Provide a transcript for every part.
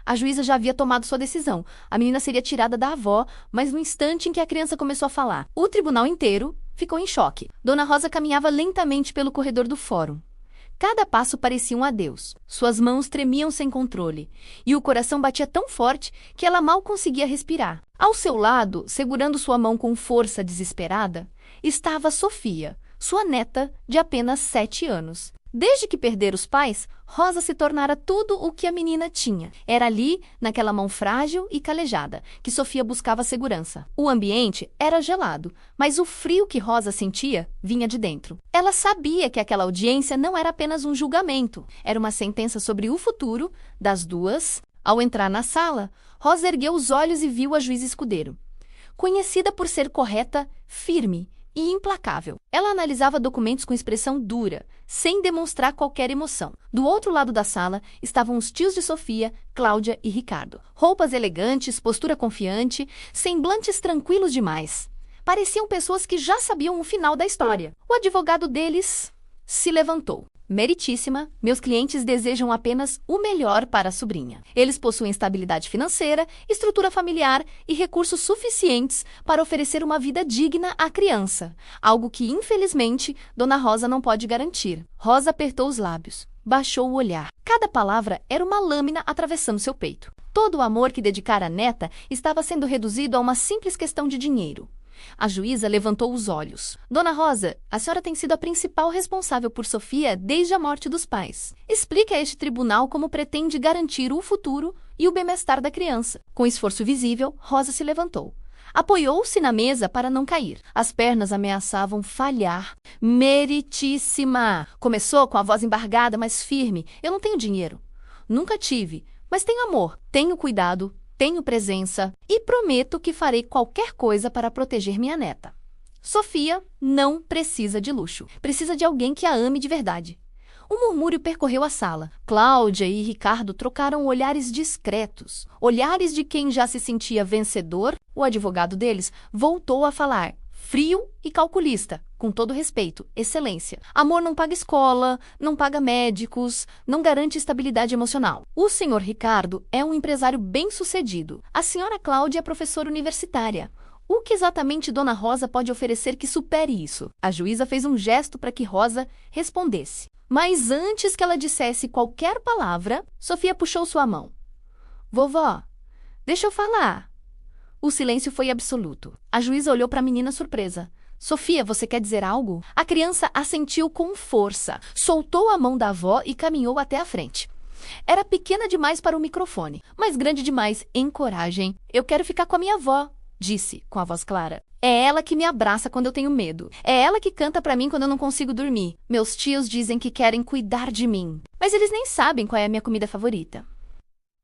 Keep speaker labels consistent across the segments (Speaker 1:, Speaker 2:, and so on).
Speaker 1: A juíza já havia tomado sua decisão. A menina seria tirada da avó, mas no instante em que a criança começou a falar, o tribunal inteiro ficou em choque. Dona Rosa caminhava lentamente pelo corredor do fórum. Cada passo parecia um adeus. Suas mãos tremiam sem controle, e o coração batia tão forte que ela mal conseguia respirar. Ao seu lado, segurando sua mão com força desesperada, estava Sofia, sua neta de apenas 7 anos. Desde que perdera os pais, Rosa se tornara tudo o que a menina tinha. Era ali, naquela mão frágil e calejada, que Sofia buscava segurança. O ambiente era gelado, mas o frio que Rosa sentia vinha de dentro. Ela sabia que aquela audiência não era apenas um julgamento, era uma sentença sobre o futuro das duas. Ao entrar na sala, Rosa ergueu os olhos e viu a juíza Escudeiro. Conhecida por ser correta, firme e implacável. Ela analisava documentos com expressão dura, sem demonstrar qualquer emoção. Do outro lado da sala estavam os tios de Sofia, Cláudia e Ricardo. Roupas elegantes, postura confiante, semblantes tranquilos demais. Pareciam pessoas que já sabiam o final da história. O advogado deles se levantou. Meritíssima, meus clientes desejam apenas o melhor para a sobrinha. Eles possuem estabilidade financeira, estrutura familiar e recursos suficientes para oferecer uma vida digna à criança, algo que, infelizmente, Dona Rosa não pode garantir. Rosa apertou os lábios, baixou o olhar. Cada palavra era uma lâmina atravessando seu peito. Todo o amor que dedicara à neta estava sendo reduzido a uma simples questão de dinheiro. A juíza levantou os olhos. Dona Rosa, a senhora tem sido a principal responsável por Sofia desde a morte dos pais. Explique a este tribunal como pretende garantir o futuro e o bem-estar da criança. Com esforço visível, Rosa se levantou. Apoiou-se na mesa para não cair. As pernas ameaçavam falhar. Meritíssima! Começou com a voz embargada, mas firme. Eu não tenho dinheiro. Nunca tive, mas tenho amor. Tenho cuidado. Tenho presença e prometo que farei qualquer coisa para proteger minha neta. Sofia não precisa de luxo. Precisa de alguém que a ame de verdade. Um murmúrio percorreu a sala. Cláudia e Ricardo trocaram olhares discretos. Olhares de quem já se sentia vencedor. O advogado deles voltou a falar. Frio e calculista, com todo respeito, excelência. Amor não paga escola, não paga médicos, não garante estabilidade emocional. O senhor Ricardo é um empresário bem-sucedido. A senhora Cláudia é professora universitária. O que exatamente Dona Rosa pode oferecer que supere isso? A juíza fez um gesto para que Rosa respondesse. Mas antes que ela dissesse qualquer palavra, Sofia puxou sua mão. Vovó, deixa eu falar. O silêncio foi absoluto. A juíza olhou para a menina surpresa. Sofia, você quer dizer algo? A criança assentiu com força, soltou a mão da avó e caminhou até a frente. Era pequena demais para o microfone, mas grande demais em coragem. Eu quero ficar com a minha avó, disse, com a voz clara. É ela que me abraça quando eu tenho medo. É ela que canta para mim quando eu não consigo dormir. Meus tios dizem que querem cuidar de mim, mas eles nem sabem qual é a minha comida favorita.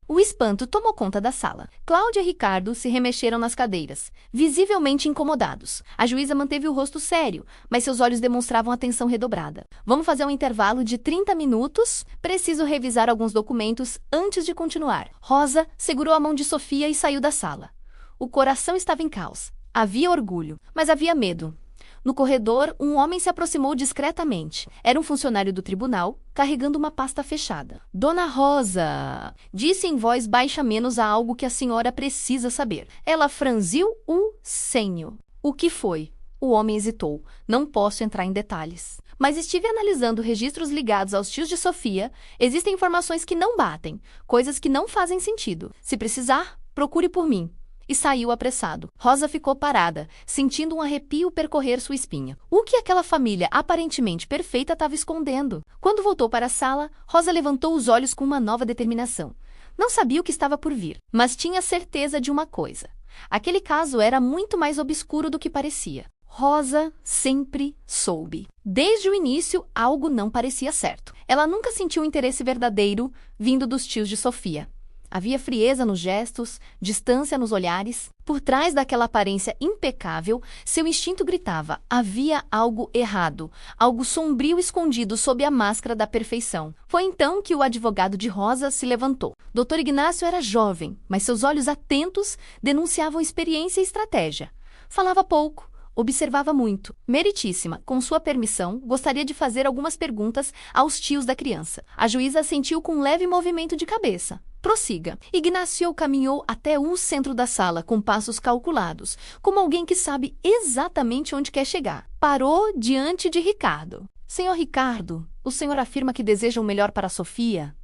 Speaker 1: O espanto tomou conta da sala. Cláudia e Ricardo se remexeram nas cadeiras, visivelmente incomodados. A juíza manteve o rosto sério, mas seus olhos demonstravam atenção redobrada. Vamos fazer um intervalo de 30 minutos? Preciso revisar alguns documentos antes de continuar. Rosa segurou a mão de Sofia e saiu da sala. O coração estava em caos. Havia orgulho, mas havia medo. No corredor, um homem se aproximou discretamente. Era um funcionário do tribunal, carregando uma pasta fechada. Dona Rosa, disse em voz baixa menos a algo que a senhora precisa saber. Ela franziu o senho. O que foi? O homem hesitou. Não posso entrar em detalhes. Mas estive analisando registros ligados aos tios de Sofia. Existem informações que não batem, coisas que não fazem sentido. Se precisar, procure por mim. E saiu apressado. Rosa ficou parada, sentindo um arrepio percorrer sua espinha. O que aquela família aparentemente perfeita estava escondendo? Quando voltou para a sala, Rosa levantou os olhos com uma nova determinação. Não sabia o que estava por vir, mas tinha certeza de uma coisa. Aquele caso era muito mais obscuro do que parecia. Rosa sempre soube. Desde o início, algo não parecia certo. Ela nunca sentiu um interesse verdadeiro vindo dos tios de Sofia. Havia frieza nos gestos, distância nos olhares. Por trás daquela aparência impecável, seu instinto gritava. Havia algo errado, algo sombrio escondido sob a máscara da perfeição. Foi então que o advogado de Rosa se levantou. Dr. Ignácio era jovem, mas seus olhos atentos denunciavam experiência e estratégia. Falava pouco, observava muito. Meritíssima, com sua permissão, gostaria de fazer algumas perguntas aos tios da criança. A juíza assentiu com um leve movimento de cabeça. Prossiga. Ignacio caminhou até o centro da sala com passos calculados, como alguém que sabe exatamente onde quer chegar. Parou diante de Ricardo. Senhor Ricardo, o senhor afirma que deseja o melhor para Sofia?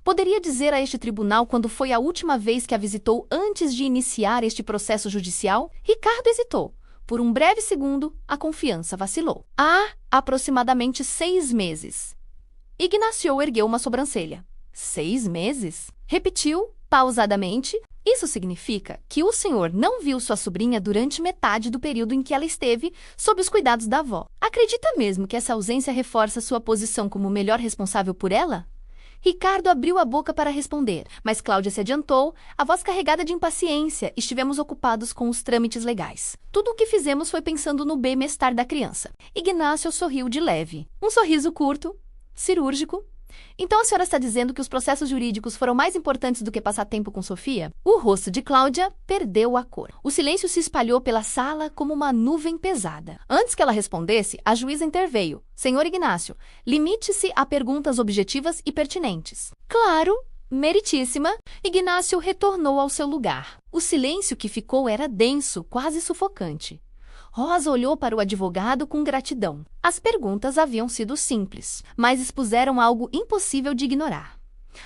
Speaker 1: Poderia dizer a este tribunal quando foi a última vez que a visitou antes de iniciar este processo judicial? Ricardo hesitou. Por um breve segundo, a confiança vacilou. Há aproximadamente 6 meses. Ignacio ergueu uma sobrancelha. 6 meses? Repetiu, pausadamente. Isso significa que o senhor não viu sua sobrinha durante metade do período em que ela esteve sob os cuidados da avó. Acredita mesmo que essa ausência reforça sua posição como o melhor responsável por ela? Ricardo abriu a boca para responder, mas Cláudia se adiantou, a voz carregada de impaciência. Estivemos ocupados com os trâmites legais. Tudo o que fizemos foi pensando no bem-estar da criança. Ignacio sorriu de leve. Um sorriso curto, cirúrgico. Então a senhora está dizendo que os processos jurídicos foram mais importantes do que passar tempo com Sofia? O rosto de Cláudia perdeu a cor. O silêncio se espalhou pela sala como uma nuvem pesada. Antes que ela respondesse, a juíza interveio. Senhor Ignacio, limite-se a perguntas objetivas e pertinentes. Claro, meritíssima. Ignacio retornou ao seu lugar. O silêncio que ficou era denso, quase sufocante. Rosa olhou para o advogado com gratidão. As perguntas haviam sido simples, mas expuseram algo impossível de ignorar.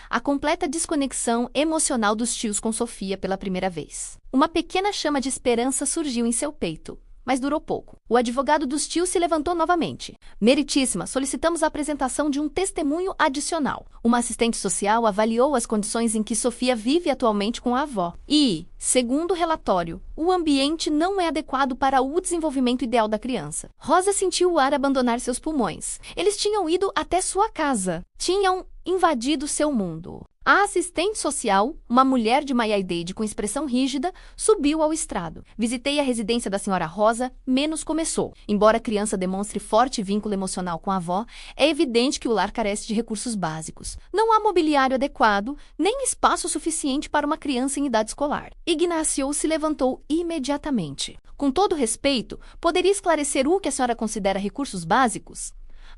Speaker 1: A completa desconexão emocional dos tios com Sofia pela primeira vez. Uma pequena chama de esperança surgiu em seu peito, mas durou pouco. O advogado dos tios se levantou novamente. Meritíssima, solicitamos a apresentação de um testemunho adicional. Uma assistente social avaliou as condições em que Sofia vive atualmente com a avó. E, segundo o relatório, o ambiente não é adequado para o desenvolvimento ideal da criança. Rosa sentiu o ar abandonar seus pulmões. Eles tinham ido até sua casa. Tinham invadido seu mundo. A assistente social, uma mulher de Miami-Dade com expressão rígida, subiu ao estrado. Visitei a residência da senhora Rosa, menos começou. Embora a criança demonstre forte vínculo emocional com a avó, é evidente que o lar carece de recursos básicos. Não há mobiliário adequado, nem espaço suficiente para uma criança em idade escolar. Ignacio se levantou imediatamente. Com todo respeito, poderia esclarecer o que a senhora considera recursos básicos?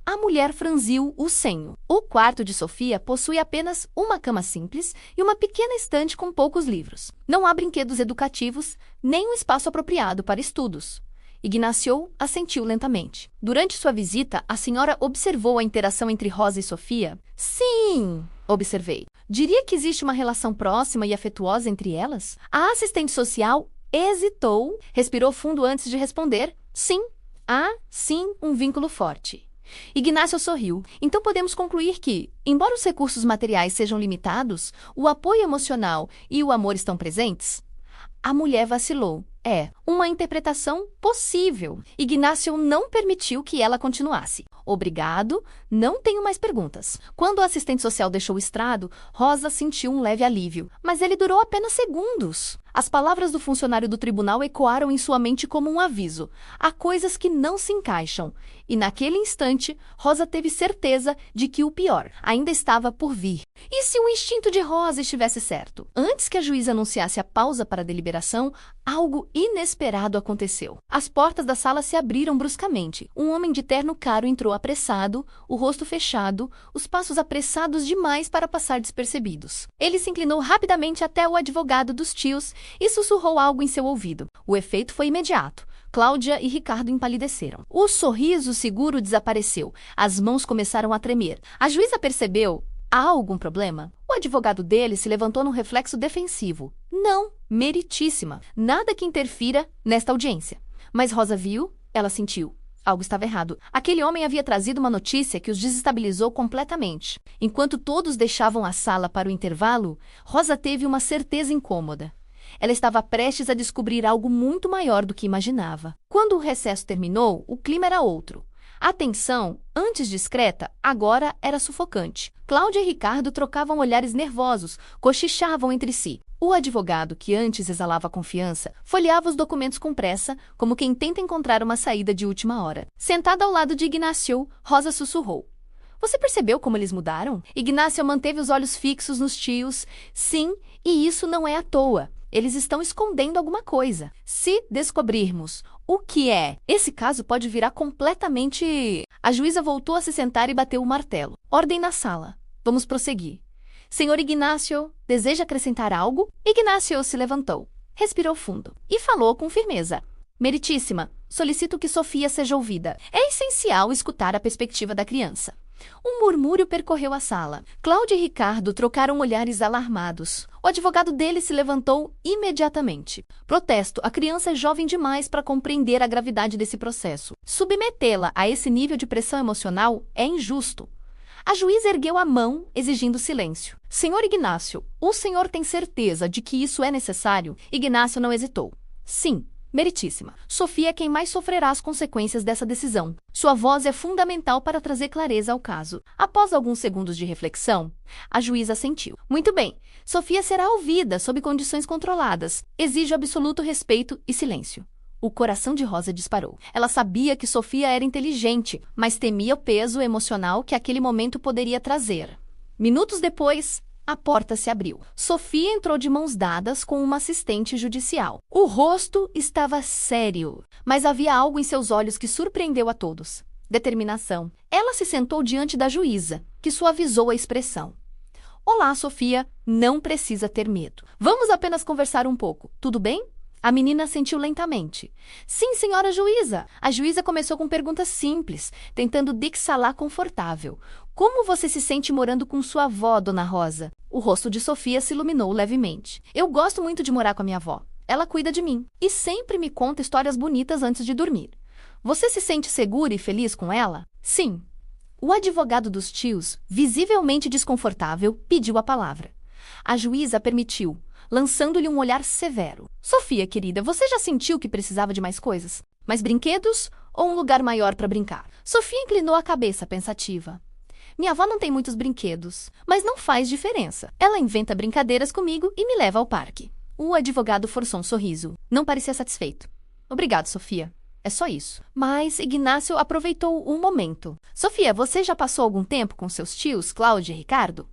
Speaker 1: A mulher franziu o senho. O quarto de Sofia possui apenas uma cama simples e uma pequena estante com poucos livros. Não há brinquedos educativos, nem um espaço apropriado para estudos. Ignacio assentiu lentamente. Durante sua visita, a senhora observou a interação entre Rosa e Sofia? Sim, observei. Diria que existe uma relação próxima e afetuosa entre elas? A assistente social hesitou, respirou fundo antes de responder. Sim, há, sim, um vínculo forte. Ignacio sorriu. Então podemos concluir que, embora os recursos materiais sejam limitados, o apoio emocional e o amor estão presentes? A mulher vacilou. É uma interpretação possível. Ignacio não permitiu que ela continuasse. Obrigado, não tenho mais perguntas. Quando o assistente social deixou o estrado, Rosa sentiu um leve alívio, mas ele durou apenas segundos. As palavras do funcionário do tribunal ecoaram em sua mente como um aviso. Há coisas que não se encaixam. E naquele instante, Rosa teve certeza de que o pior ainda estava por vir. E se o instinto de Rosa estivesse certo? Antes que a juíza anunciasse a pausa para a deliberação, algo inesperado aconteceu. As portas da sala se abriram bruscamente. Um homem de terno caro entrou apressado, o rosto fechado, os passos apressados demais para passar despercebidos. Ele se inclinou rapidamente até o advogado dos tios e sussurrou algo em seu ouvido. O efeito foi imediato. Cláudia e Ricardo empalideceram. O sorriso seguro desapareceu. As mãos começaram a tremer. A juíza percebeu. Há algum problema? O advogado dele se levantou num reflexo defensivo. Não, meritíssima. Nada que interfira nesta audiência. Mas Rosa viu, ela sentiu. Algo estava errado. Aquele homem havia trazido uma notícia que os desestabilizou completamente. Enquanto todos deixavam a sala para o intervalo, Rosa teve uma certeza incômoda. Ela estava prestes a descobrir algo muito maior do que imaginava. Quando o recesso terminou, o clima era outro. A tensão, antes discreta, agora era sufocante. Cláudia e Ricardo trocavam olhares nervosos, cochichavam entre si. O advogado, que antes exalava confiança, folheava os documentos com pressa, como quem tenta encontrar uma saída de última hora. Sentada ao lado de Ignacio, Rosa sussurrou. Você percebeu como eles mudaram? Ignacio manteve os olhos fixos nos tios. Sim, e isso não é à toa. Eles estão escondendo alguma coisa. Se descobrirmos o que é, esse caso pode virar completamente... A juíza voltou a se sentar e bateu o martelo. Ordem na sala. Vamos prosseguir. Senhor Ignácio, deseja acrescentar algo? Ignácio se levantou, respirou fundo e falou com firmeza. Meritíssima, solicito que Sofia seja ouvida. É essencial escutar a perspectiva da criança. Um murmúrio percorreu a sala. Cláudia e Ricardo trocaram olhares alarmados. O advogado dele se levantou imediatamente. Protesto, a criança é jovem demais para compreender a gravidade desse processo. Submetê-la a esse nível de pressão emocional é injusto. A juíza ergueu a mão, exigindo silêncio. Senhor Ignácio, o senhor tem certeza de que isso é necessário? Ignácio não hesitou. Sim. Meritíssima, Sofia é quem mais sofrerá as consequências dessa decisão. Sua voz é fundamental para trazer clareza ao caso. Após alguns segundos de reflexão, a juíza assentiu. Muito bem, Sofia será ouvida sob condições controladas. Exijo absoluto respeito e silêncio. O coração de Rosa disparou. Ela sabia que Sofia era inteligente, mas temia o peso emocional que aquele momento poderia trazer. Minutos depois, a porta se abriu. Sofia entrou de mãos dadas com uma assistente judicial. O rosto estava sério, mas havia algo em seus olhos que surpreendeu a todos. Determinação. Ela se sentou diante da juíza, que suavizou a expressão. Olá, Sofia. Não precisa ter medo. Vamos apenas conversar um pouco. Tudo bem? A menina assentiu lentamente. Sim, senhora juíza. A juíza começou com perguntas simples, tentando dixalá confortável. Como você se sente morando com sua avó, dona Rosa? O rosto de Sofia se iluminou levemente. Eu gosto muito de morar com a minha avó. Ela cuida de mim e sempre me conta histórias bonitas antes de dormir. Você se sente segura e feliz com ela? Sim. O advogado dos tios, visivelmente desconfortável, pediu a palavra. A juíza permitiu, lançando-lhe um olhar severo. Sofia, querida, você já sentiu que precisava de mais coisas? Mais brinquedos ou um lugar maior para brincar? Sofia inclinou a cabeça, pensativa. Minha avó não tem muitos brinquedos, mas não faz diferença. Ela inventa brincadeiras comigo e me leva ao parque. O advogado forçou um sorriso. Não parecia satisfeito. Obrigado, Sofia. É só isso. Mas Ignácio aproveitou um momento. Sofia, você já passou algum tempo com seus tios, Cláudia e Ricardo?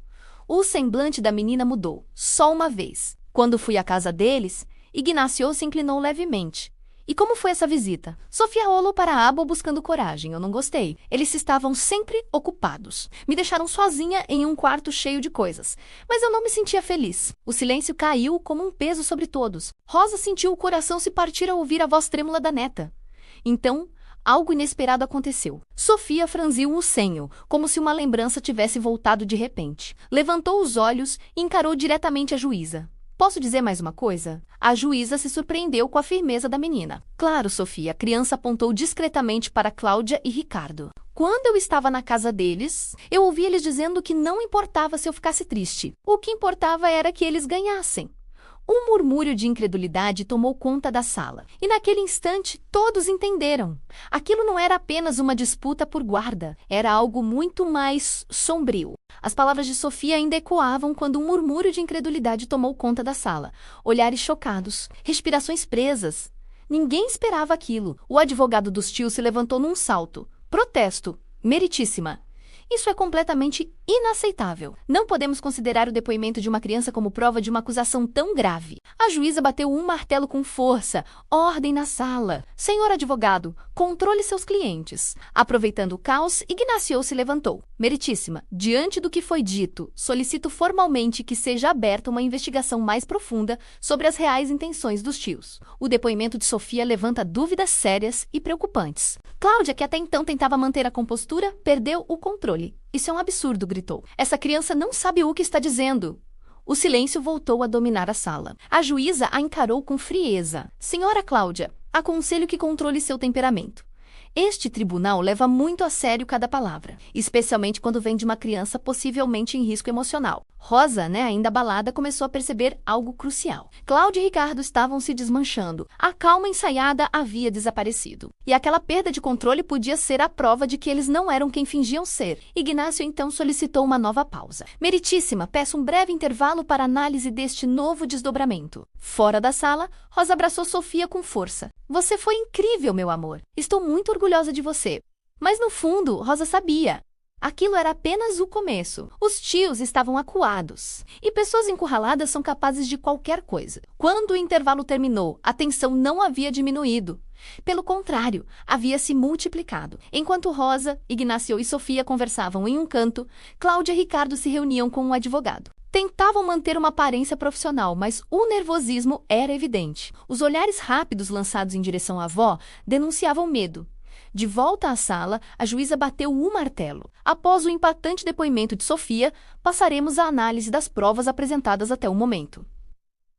Speaker 1: O semblante da menina mudou, só uma vez. Quando fui à casa deles, Ignácio se inclinou levemente. E como foi essa visita? Sofia olhou para a aba buscando coragem. Eu não gostei. Eles estavam sempre ocupados. Me deixaram sozinha em um quarto cheio de coisas. Mas eu não me sentia feliz. O silêncio caiu como um peso sobre todos. Rosa sentiu o coração se partir ao ouvir a voz trêmula da neta. Então, algo inesperado aconteceu. Sofia franziu o senho, como se uma lembrança tivesse voltado de repente. Levantou os olhos e encarou diretamente a juíza. Posso dizer mais uma coisa? A juíza se surpreendeu com a firmeza da menina. Claro, Sofia, a criança apontou discretamente para Cláudia e Ricardo. Quando eu estava na casa deles, eu ouvi eles dizendo que não importava se eu ficasse triste. O que importava era que eles ganhassem. Um murmúrio de incredulidade tomou conta da sala. E naquele instante, todos entenderam. Aquilo não era apenas uma disputa por guarda. Era algo muito mais sombrio. As palavras de Sofia ainda ecoavam quando um murmúrio de incredulidade tomou conta da sala. Olhares chocados, respirações presas. Ninguém esperava aquilo. O advogado dos tios se levantou num salto. Protesto. Meritíssima. Isso é completamente inaceitável. Não podemos considerar o depoimento de uma criança como prova de uma acusação tão grave. A juíza bateu um martelo com força. Ordem na sala. Senhor advogado, controle seus clientes. Aproveitando o caos, Ignácio se levantou. Meritíssima, diante do que foi dito, solicito formalmente que seja aberta uma investigação mais profunda sobre as reais intenções dos tios. O depoimento de Sofia levanta dúvidas sérias e preocupantes. Cláudia, que até então tentava manter a compostura, perdeu o controle. Isso é um absurdo, gritou. Essa criança não sabe o que está dizendo. O silêncio voltou a dominar a sala. A juíza a encarou com frieza. Senhora Cláudia, aconselho que controle seu temperamento. Este tribunal leva muito a sério cada palavra, especialmente quando vem de uma criança possivelmente em risco emocional. Rosa, ainda abalada, começou a perceber algo crucial. Cláudia e Ricardo estavam se desmanchando. A calma ensaiada havia desaparecido. E aquela perda de controle podia ser a prova de que eles não eram quem fingiam ser. Ignácio então solicitou uma nova pausa. Meritíssima, peço um breve intervalo para análise deste novo desdobramento. Fora da sala, Rosa abraçou Sofia com força. Você foi incrível, meu amor. Estou muito orgulhosa de você. Mas no fundo, Rosa sabia. Aquilo era apenas o começo. Os tios estavam acuados. E pessoas encurraladas são capazes de qualquer coisa. Quando o intervalo terminou, a tensão não havia diminuído. Pelo contrário, havia se multiplicado. Enquanto Rosa, Ignácio e Sofia conversavam em um canto, Cláudia e Ricardo se reuniam com um advogado. Tentavam manter uma aparência profissional, mas o nervosismo era evidente. Os olhares rápidos lançados em direção à avó denunciavam medo. De volta à sala, a juíza bateu o martelo. Após o impactante depoimento de Sofia, passaremos à análise das provas apresentadas até o momento.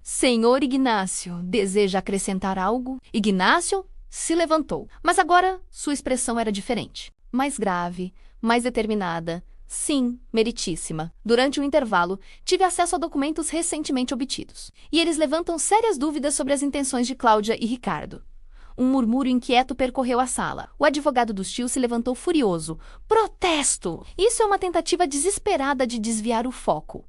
Speaker 1: Senhor Ignácio, deseja acrescentar algo? Ignácio se levantou, mas agora sua expressão era diferente. Mais grave, mais determinada. Sim, meritíssima. Durante o intervalo, tive acesso a documentos recentemente obtidos. E eles levantam sérias dúvidas sobre as intenções de Cláudia e Ricardo. Um murmúrio inquieto percorreu a sala. O advogado dos tios se levantou furioso. Protesto! Isso é uma tentativa desesperada de desviar o foco.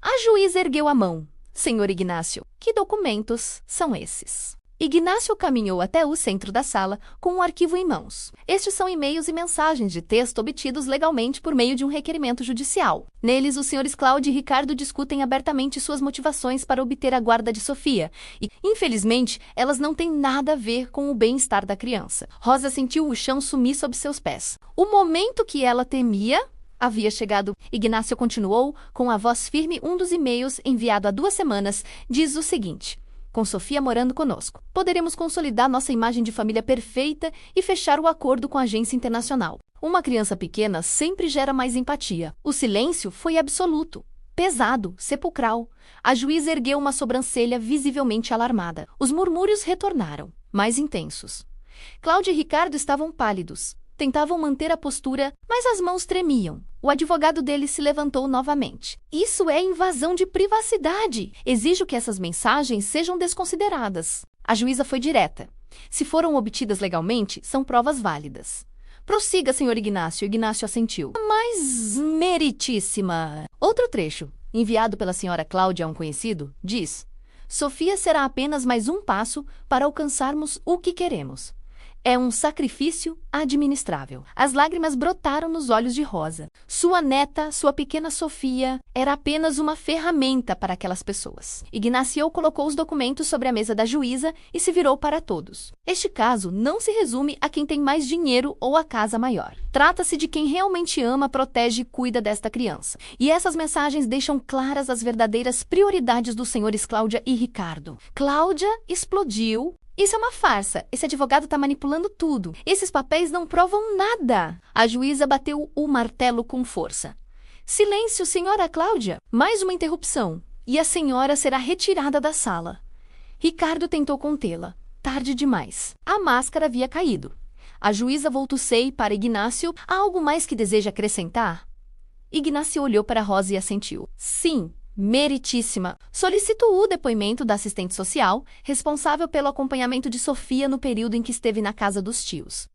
Speaker 1: A juíza ergueu a mão. Senhor Ignácio, que documentos são esses? Ignácio caminhou até o centro da sala com um arquivo em mãos. Estes são e-mails e mensagens de texto obtidos legalmente por meio de um requerimento judicial. Neles, os senhores Cláudia e Ricardo discutem abertamente suas motivações para obter a guarda de Sofia e, infelizmente, elas não têm nada a ver com o bem-estar da criança. Rosa sentiu o chão sumir sob seus pés. O momento que ela temia havia chegado. Ignácio continuou, com a voz firme. Um dos e-mails, enviado há 2 semanas, diz o seguinte: com Sofia morando conosco, poderemos consolidar nossa imagem de família perfeita e fechar o acordo com a agência internacional. Uma criança pequena sempre gera mais empatia. O silêncio foi absoluto, pesado, sepulcral. A juíza ergueu uma sobrancelha visivelmente alarmada. Os murmúrios retornaram, mais intensos. Cláudia e Ricardo estavam pálidos. Tentavam manter a postura, mas as mãos tremiam. O advogado deles se levantou novamente. Isso é invasão de privacidade. Exijo que essas mensagens sejam desconsideradas. A juíza foi direta. Se foram obtidas legalmente, são provas válidas. Prossiga, senhor Ignácio. Ignácio assentiu. Mas, meritíssima. Outro trecho, enviado pela senhora Cláudia a um conhecido, diz: Sofia será apenas mais um passo para alcançarmos o que queremos. É um sacrifício administrável. As lágrimas brotaram nos olhos de Rosa. Sua neta, sua pequena Sofia, era apenas uma ferramenta para aquelas pessoas. Ignácio colocou os documentos sobre a mesa da juíza e se virou para todos. Este caso não se resume a quem tem mais dinheiro ou a casa maior. Trata-se de quem realmente ama, protege e cuida desta criança. E essas mensagens deixam claras as verdadeiras prioridades dos senhores Cláudia e Ricardo. Cláudia explodiu. Isso é uma farsa. Esse advogado está manipulando tudo. Esses papéis não provam nada. A juíza bateu o martelo com força. Silêncio, senhora Cláudia. Mais uma interrupção. E a senhora será retirada da sala. Ricardo tentou contê-la. Tarde demais. A máscara havia caído. A juíza voltou-se para Ignácio. Há algo mais que deseja acrescentar? Ignácio olhou para Rosa e assentiu. Sim. Meritíssima. Solicito o depoimento da assistente social, responsável pelo acompanhamento de Sofia no período em que esteve na casa dos tios.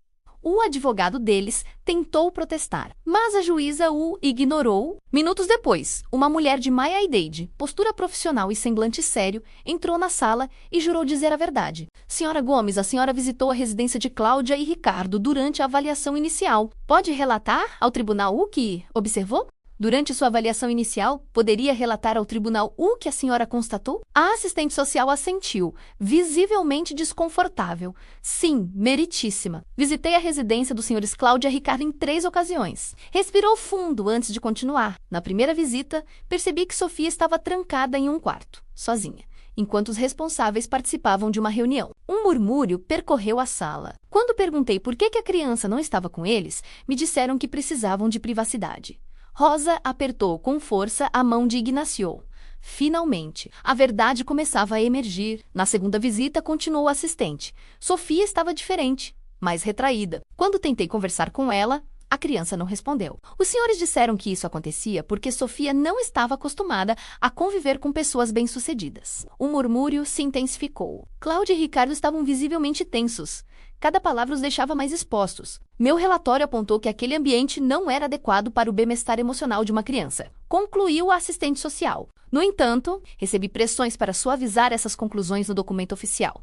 Speaker 1: O advogado deles tentou protestar, mas a juíza o ignorou. Minutos depois, uma mulher de meia-idade, postura profissional e semblante sério, entrou na sala e jurou dizer a verdade. Senhora Gomes, a senhora visitou a residência de Cláudia e Ricardo durante a avaliação inicial. Pode relatar ao tribunal o que observou? Durante sua avaliação inicial, poderia relatar ao tribunal o que a senhora constatou? A assistente social assentiu, visivelmente desconfortável. Sim, meritíssima. Visitei a residência dos senhores Cláudia e Ricardo em 3 ocasiões. Respirou fundo antes de continuar. Na primeira visita, percebi que Sofia estava trancada em um quarto, sozinha, enquanto os responsáveis participavam de uma reunião. Um murmúrio percorreu a sala. Quando perguntei por que a criança não estava com eles, me disseram que precisavam de privacidade. Rosa apertou com força a mão de Ignácio. Finalmente, a verdade começava a emergir. Na segunda visita, continuou o assistente. Sofia estava diferente, mais retraída. Quando tentei conversar com ela, a criança não respondeu. Os senhores disseram que isso acontecia porque Sofia não estava acostumada a conviver com pessoas bem-sucedidas. O murmúrio se intensificou. Cláudia e Ricardo estavam visivelmente tensos. Cada palavra os deixava mais expostos. Meu relatório apontou que aquele ambiente não era adequado para o bem-estar emocional de uma criança, concluiu a assistente social. No entanto, recebi pressões para suavizar essas conclusões no documento oficial.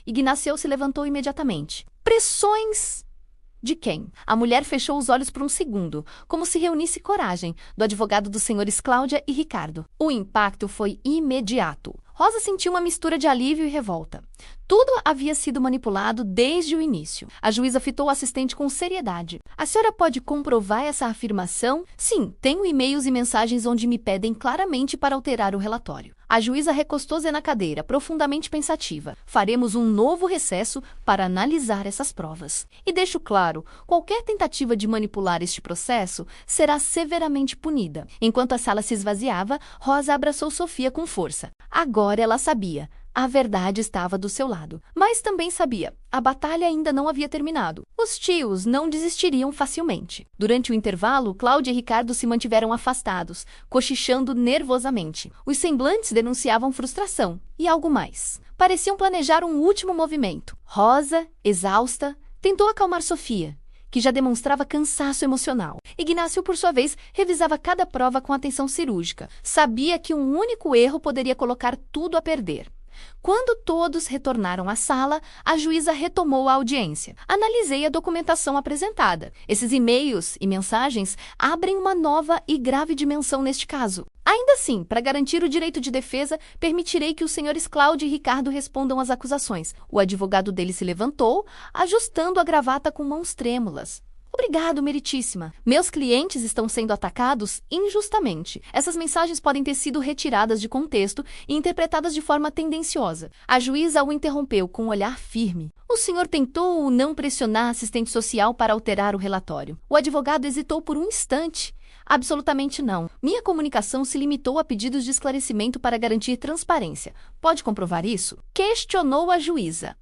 Speaker 1: Ignácio se levantou imediatamente. Pressões? De quem? A mulher fechou os olhos por um segundo, como se reunisse coragem, do advogado dos senhores Cláudia e Ricardo. O impacto foi imediato. Rosa sentiu uma mistura de alívio e revolta. Tudo havia sido manipulado desde o início. A juíza fitou o assistente com seriedade. A senhora pode comprovar essa afirmação? Sim, tenho e-mails e mensagens onde me pedem claramente para alterar o relatório. A juíza recostou-se na cadeira, profundamente pensativa. Faremos um novo recesso para analisar essas provas. E deixo claro, qualquer tentativa de manipular este processo será severamente punida. Enquanto a sala se esvaziava, Rosa abraçou Sofia com força. Agora ela sabia. A verdade estava do seu lado. Mas também sabia, a batalha ainda não havia terminado. Os tios não desistiriam facilmente. Durante o intervalo, Cláudia e Ricardo se mantiveram afastados, cochichando nervosamente. Os semblantes denunciavam frustração e algo mais. Pareciam planejar um último movimento. Rosa, exausta, tentou acalmar Sofia, que já demonstrava cansaço emocional. Ignácio, por sua vez, revisava cada prova com atenção cirúrgica. Sabia que um único erro poderia colocar tudo a perder. Quando todos retornaram à sala, a juíza retomou a audiência. Analisei a documentação apresentada. Esses e-mails e mensagens abrem uma nova e grave dimensão neste caso. Ainda assim, para garantir o direito de defesa, permitirei que os senhores Cláudio e Ricardo respondam às acusações. O advogado dele se levantou, ajustando a gravata com mãos trêmulas. Obrigado, meritíssima. Meus clientes estão sendo atacados injustamente. Essas mensagens podem ter sido retiradas de contexto e interpretadas de forma tendenciosa. A juíza o interrompeu com um olhar firme. O senhor tentou não pressionar a assistente social para alterar o relatório. O advogado hesitou por um instante. Absolutamente não. Minha comunicação se limitou a pedidos de esclarecimento para garantir transparência. Pode comprovar isso? Questionou a juíza.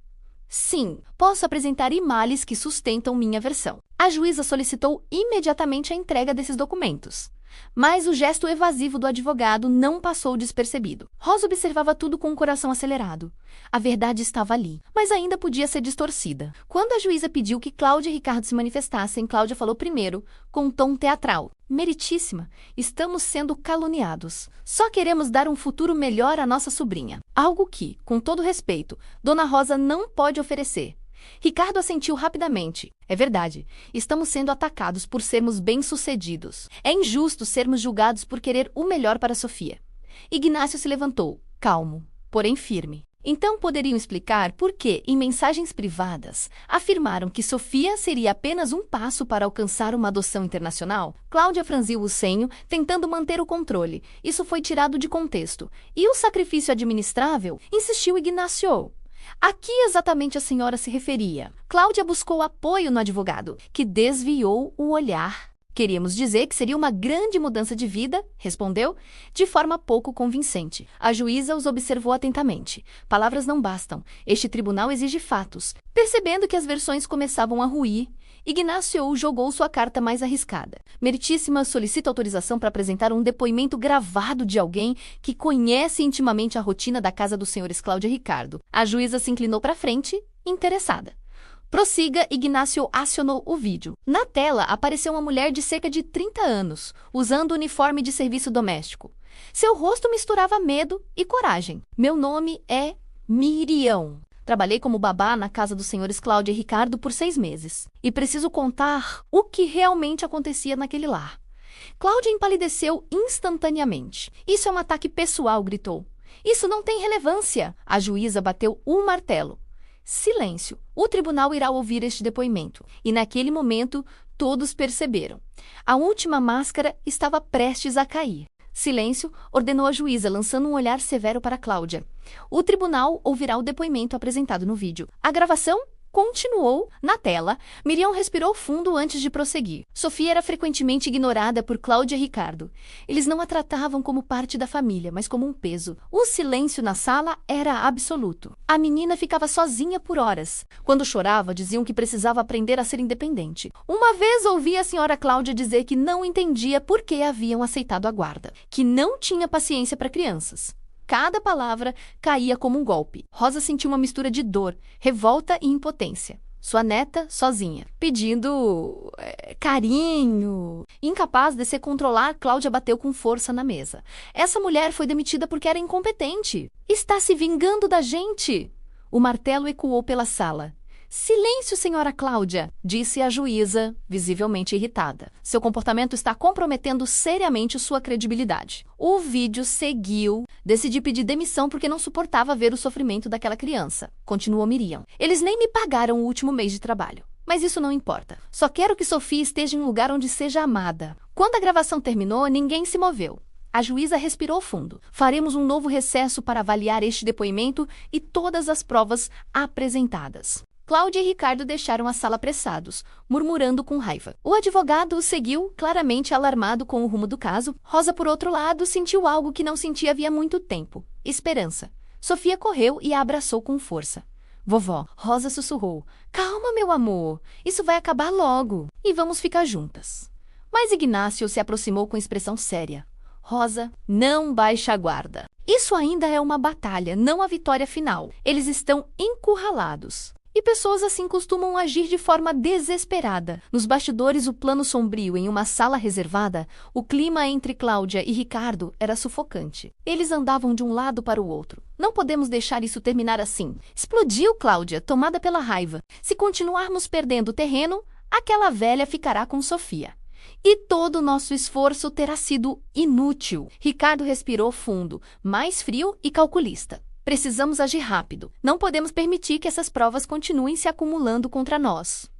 Speaker 1: Sim, posso apresentar imagens que sustentam minha versão. A juíza solicitou imediatamente a entrega desses documentos. Mas o gesto evasivo do advogado não passou despercebido. Rosa observava tudo com o coração acelerado. A verdade estava ali, mas ainda podia ser distorcida. Quando a juíza pediu que Cláudia e Ricardo se manifestassem, Cláudia falou primeiro, com um tom teatral. Meritíssima, estamos sendo caluniados. Só queremos dar um futuro melhor à nossa sobrinha. Algo que, com todo respeito, Dona Rosa não pode oferecer. Ricardo assentiu rapidamente. É verdade, estamos sendo atacados por sermos bem-sucedidos. É injusto sermos julgados por querer o melhor para Sofia. Ignácio se levantou, calmo, porém firme. Então poderiam explicar por que, em mensagens privadas, afirmaram que Sofia seria apenas um passo para alcançar uma adoção internacional? Cláudia franziu o senho, tentando manter o controle. Isso foi tirado de contexto. E o sacrifício administrável? Insistiu Ignácio. A que exatamente a senhora se referia? Cláudia buscou apoio no advogado, que desviou o olhar. Queríamos dizer que seria uma grande mudança de vida, respondeu, de forma pouco convincente. A juíza os observou atentamente. Palavras não bastam. Este tribunal exige fatos. Percebendo que as versões começavam a ruir, Ignácio jogou sua carta mais arriscada. Meritíssima solicita autorização para apresentar um depoimento gravado de alguém que conhece intimamente a rotina da casa dos senhores Cláudia e Ricardo. A juíza se inclinou para frente, interessada. Prossiga, Ignácio acionou o vídeo. Na tela apareceu uma mulher de cerca de 30 anos, usando o uniforme de serviço doméstico. Seu rosto misturava medo e coragem. Meu nome é Miriam. Trabalhei como babá na casa dos senhores Cláudia e Ricardo por 6 meses. E preciso contar o que realmente acontecia naquele lar. Cláudia empalideceu instantaneamente. Isso é um ataque pessoal, gritou. Isso não tem relevância. A juíza bateu o martelo. Silêncio. O tribunal irá ouvir este depoimento. E naquele momento, todos perceberam. A última máscara estava prestes a cair. Silêncio, ordenou a juíza, lançando um olhar severo para Cláudia. O tribunal ouvirá o depoimento apresentado no vídeo. A gravação continuou na tela. Miriam respirou fundo antes de prosseguir. Sofia era frequentemente ignorada por Cláudia e Ricardo. Eles não a tratavam como parte da família, mas como um peso. O silêncio na sala era absoluto. A menina ficava sozinha por horas. Quando chorava, diziam que precisava aprender a ser independente. Uma vez ouvi a senhora Cláudia dizer que não entendia por que haviam aceitado a guarda, que não tinha paciência para crianças. Cada palavra caía como um golpe. Rosa sentiu uma mistura de dor, revolta e impotência. Sua neta, sozinha, pedindo carinho. Incapaz de se controlar, Cláudia bateu com força na mesa. Essa mulher foi demitida porque era incompetente. Está se vingando da gente. O martelo ecoou pela sala. Silêncio, senhora Cláudia, disse a juíza, visivelmente irritada. Seu comportamento está comprometendo seriamente sua credibilidade. O vídeo seguiu. Decidi pedir demissão porque não suportava ver o sofrimento daquela criança, continuou Miriam. Eles nem me pagaram o último mês de trabalho. Mas isso não importa. Só quero que Sofia esteja em um lugar onde seja amada. Quando a gravação terminou, ninguém se moveu. A juíza respirou fundo. Faremos um novo recesso para avaliar este depoimento e todas as provas apresentadas. Cláudia e Ricardo deixaram a sala apressados, murmurando com raiva. O advogado os seguiu, claramente alarmado com o rumo do caso. Rosa, por outro lado, sentiu algo que não sentia havia muito tempo: esperança. Sofia correu e a abraçou com força. Vovó, Rosa sussurrou. Calma, meu amor. Isso vai acabar logo. E vamos ficar juntas. Mas Ignácio se aproximou com expressão séria. Rosa, não baixe a guarda. Isso ainda é uma batalha, não a vitória final. Eles estão encurralados. E pessoas assim costumam agir de forma desesperada. Nos bastidores, o plano sombrio em uma sala reservada, o clima entre Cláudia e Ricardo era sufocante. Eles andavam de um lado para o outro. Não podemos deixar isso terminar assim. Explodiu Cláudia, tomada pela raiva. Se continuarmos perdendo terreno, aquela velha ficará com Sofia. E todo o nosso esforço terá sido inútil. Ricardo respirou fundo, mais frio e calculista. Precisamos agir rápido. Não podemos permitir que essas provas continuem se acumulando contra nós.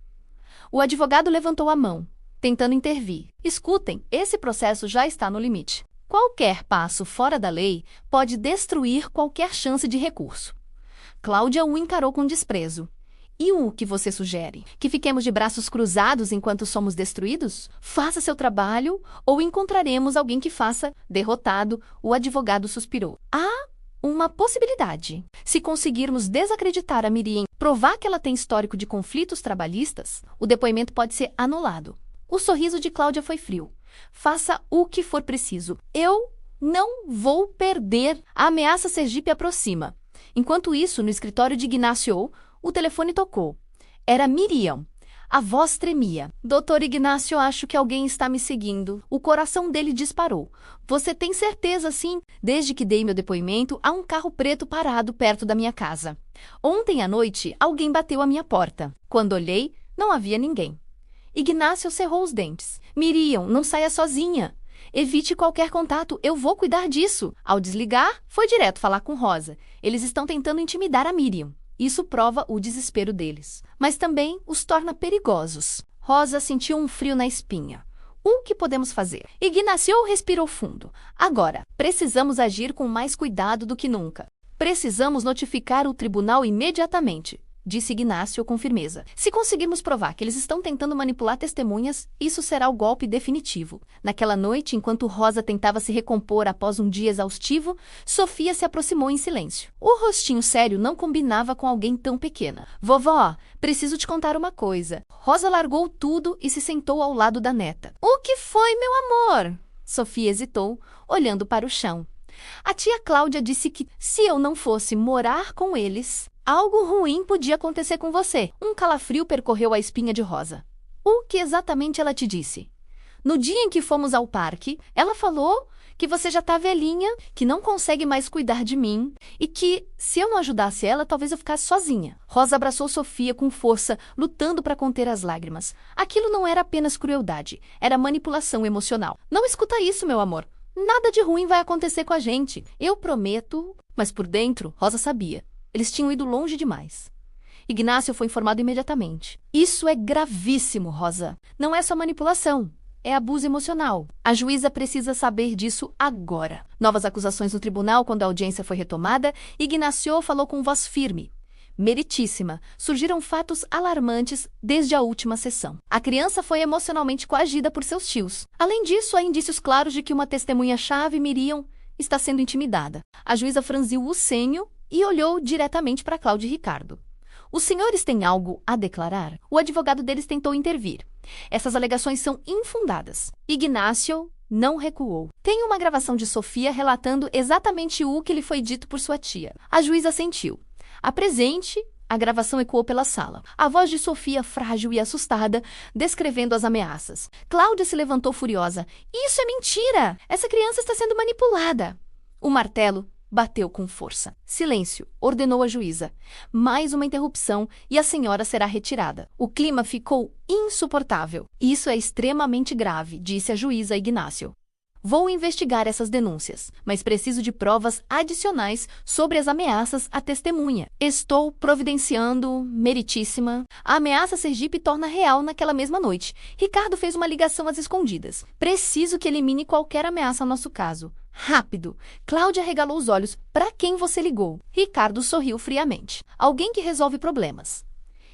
Speaker 1: O advogado levantou a mão, tentando intervir. Escutem, esse processo já está no limite. Qualquer passo fora da lei pode destruir qualquer chance de recurso. Cláudia o encarou com desprezo. E o que você sugere? Que fiquemos de braços cruzados enquanto somos destruídos? Faça seu trabalho ou encontraremos alguém que faça. Derrotado, o advogado suspirou. Uma possibilidade. Se conseguirmos desacreditar a Miriam, provar que ela tem histórico de conflitos trabalhistas, o depoimento pode ser anulado. O sorriso de Cláudia foi frio. Faça o que for preciso. Eu não vou perder. A ameaça Sergipe aproxima. Enquanto isso, no escritório de Ignácio, o telefone tocou. Era Miriam. A voz tremia. Doutor Ignácio, acho que alguém está me seguindo. O coração dele disparou. Você tem certeza, sim? Desde que dei meu depoimento, há um carro preto parado perto da minha casa. Ontem à noite, alguém bateu à minha porta. Quando olhei, não havia ninguém. Ignácio cerrou os dentes. Miriam, não saia sozinha. Evite qualquer contato, eu vou cuidar disso. Ao desligar, foi direto falar com Rosa. Eles estão tentando intimidar a Miriam. Isso prova o desespero deles, mas também os torna perigosos. Rosa sentiu um frio na espinha. O que podemos fazer? Ignácio respirou fundo. Agora, precisamos agir com mais cuidado do que nunca. Precisamos notificar o tribunal imediatamente, disse Ignácio com firmeza. Se conseguirmos provar que eles estão tentando manipular testemunhas, isso será o golpe definitivo. Naquela noite, enquanto Rosa tentava se recompor após um dia exaustivo, Sofia se aproximou em silêncio. O rostinho sério não combinava com alguém tão pequena. Vovó, preciso te contar uma coisa. Rosa largou tudo e se sentou ao lado da neta. O que foi, meu amor? Sofia hesitou, olhando para o chão. A tia Cláudia disse que, se eu não fosse morar com eles, algo ruim podia acontecer com você. Um calafrio percorreu a espinha de Rosa. O que exatamente ela te disse? No dia em que fomos ao parque, ela falou que você já está velhinha, que não consegue mais cuidar de mim e que, se eu não ajudasse ela, talvez eu ficasse sozinha. Rosa abraçou Sofia com força, lutando para conter as lágrimas. Aquilo não era apenas crueldade, era manipulação emocional. Não escuta isso, meu amor. Nada de ruim vai acontecer com a gente. Eu prometo. Mas por dentro, Rosa sabia. Eles tinham ido longe demais. Ignácio foi informado imediatamente. Isso é gravíssimo, Rosa. Não é só manipulação. É abuso emocional. A juíza precisa saber disso agora. Novas acusações no tribunal quando a audiência foi retomada. Ignácio falou com voz firme. Meritíssima. Surgiram fatos alarmantes desde a última sessão. A criança foi emocionalmente coagida por seus tios. Além disso, há indícios claros de que uma testemunha-chave, Miriam, está sendo intimidada. A juíza franziu o senho e olhou diretamente para Cláudia e Ricardo. Os senhores têm algo a declarar? O advogado deles tentou intervir. Essas alegações são infundadas. Ignácio não recuou. Tem uma gravação de Sofia relatando exatamente o que lhe foi dito por sua tia. A juíza assentiu. Apresente. A gravação ecoou pela sala. A voz de Sofia, frágil e assustada, descrevendo as ameaças. Cláudia se levantou furiosa. Isso é mentira! Essa criança está sendo manipulada. O martelo bateu com força. Silêncio, ordenou a juíza. Mais uma interrupção e a senhora será retirada. O clima ficou insuportável. Isso é extremamente grave, disse a juíza a Ignácio. Vou investigar essas denúncias, mas preciso de provas adicionais sobre as ameaças à testemunha. Estou providenciando, meritíssima. A ameaça a Sergipe torna real naquela mesma noite. Ricardo fez uma ligação às escondidas. Preciso que elimine qualquer ameaça ao nosso caso. Rápido! Cláudia regalou os olhos. Para quem você ligou? Ricardo sorriu friamente. Alguém que resolve problemas.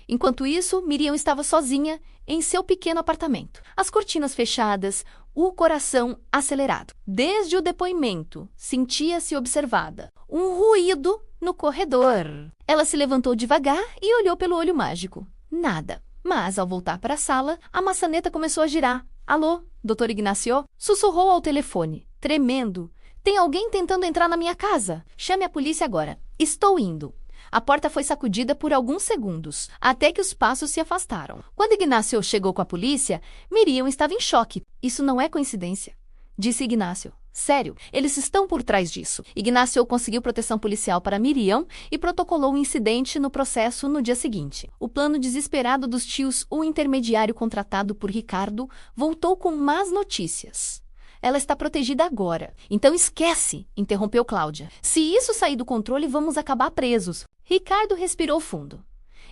Speaker 1: Enquanto isso, Miriam estava sozinha em seu pequeno apartamento. As cortinas fechadas, o coração acelerado. Desde o depoimento, sentia-se observada. Um ruído no corredor. Ela se levantou devagar e olhou pelo olho mágico. Nada. Mas, ao voltar para a sala, a maçaneta começou a girar. Alô, doutor Ignácio? Sussurrou ao telefone, tremendo. Tem alguém tentando entrar na minha casa. Chame a polícia agora. Estou indo. A porta foi sacudida por alguns segundos, até que os passos se afastaram. Quando Ignácio chegou com a polícia, Miriam estava em choque. Isso não é coincidência, disse Ignácio. Sério, eles estão por trás disso. Ignácio conseguiu proteção policial para Miriam e protocolou o incidente no processo no dia seguinte. O plano desesperado dos tios, o intermediário contratado por Ricardo, voltou com más notícias. Ela está protegida agora. Então esquece, interrompeu Cláudia. Se isso sair do controle, vamos acabar presos. Ricardo respirou fundo.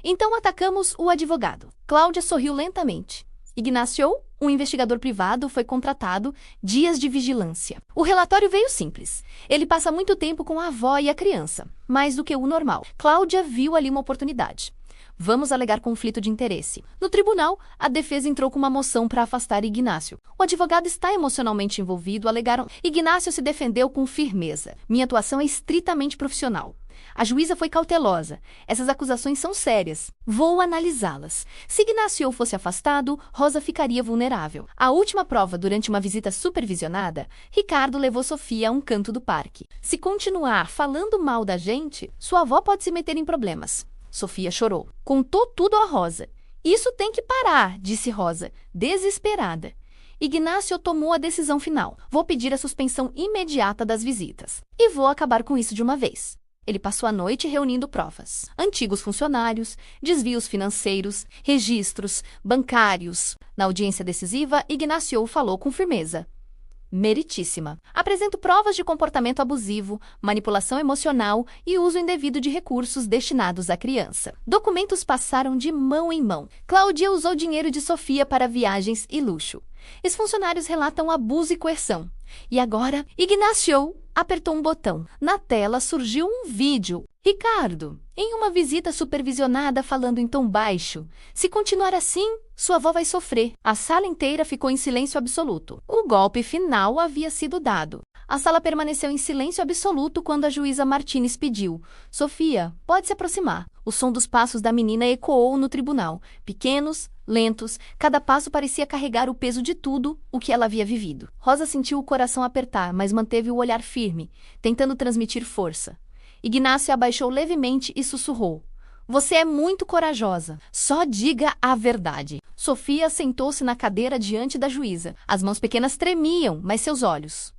Speaker 1: Então atacamos o advogado. Cláudia sorriu lentamente. Ignácio, um investigador privado, foi contratado, dias de vigilância. O relatório veio simples. Ele passa muito tempo com a avó e a criança, mais do que o normal. Cláudia viu ali uma oportunidade. Vamos alegar conflito de interesse. No tribunal, a defesa entrou com uma moção para afastar Ignácio. O advogado está emocionalmente envolvido, alegaram. Ignácio se defendeu com firmeza. Minha atuação é estritamente profissional. A juíza foi cautelosa. Essas acusações são sérias. Vou analisá-las. Se Ignácio fosse afastado, Rosa ficaria vulnerável. A última prova, durante uma visita supervisionada, Ricardo levou Sofia a um canto do parque. Se continuar falando mal da gente, sua avó pode se meter em problemas. Sofia chorou. Contou tudo a Rosa. Isso tem que parar, disse Rosa, desesperada. Ignácio tomou a decisão final. Vou pedir a suspensão imediata das visitas. E vou acabar com isso de uma vez. Ele passou a noite reunindo provas. Antigos funcionários, desvios financeiros, registros, bancários. Na audiência decisiva, Ignácio falou com firmeza. Meritíssima. Apresento provas de comportamento abusivo, manipulação emocional e uso indevido de recursos destinados à criança. Documentos passaram de mão em mão. Cláudia usou dinheiro de Sofia para viagens e luxo. Ex-funcionários relatam abuso e coerção. E agora, Ignácio apertou um botão. Na tela surgiu um vídeo. Ricardo, em uma visita supervisionada falando em tom baixo. Se continuar assim, sua avó vai sofrer. A sala inteira ficou em silêncio absoluto. O golpe final havia sido dado. A sala permaneceu em silêncio absoluto quando a juíza Martínez pediu. Sofia, pode se aproximar. O som dos passos da menina ecoou no tribunal. Pequenos, lentos, cada passo parecia carregar o peso de tudo o que ela havia vivido. Rosa sentiu o coração apertar, mas manteve o olhar firme, tentando transmitir força. Ignácio abaixou levemente e sussurrou. Você é muito corajosa. Só diga a verdade. Sofia sentou-se na cadeira diante da juíza. As mãos pequenas tremiam, mas seus olhos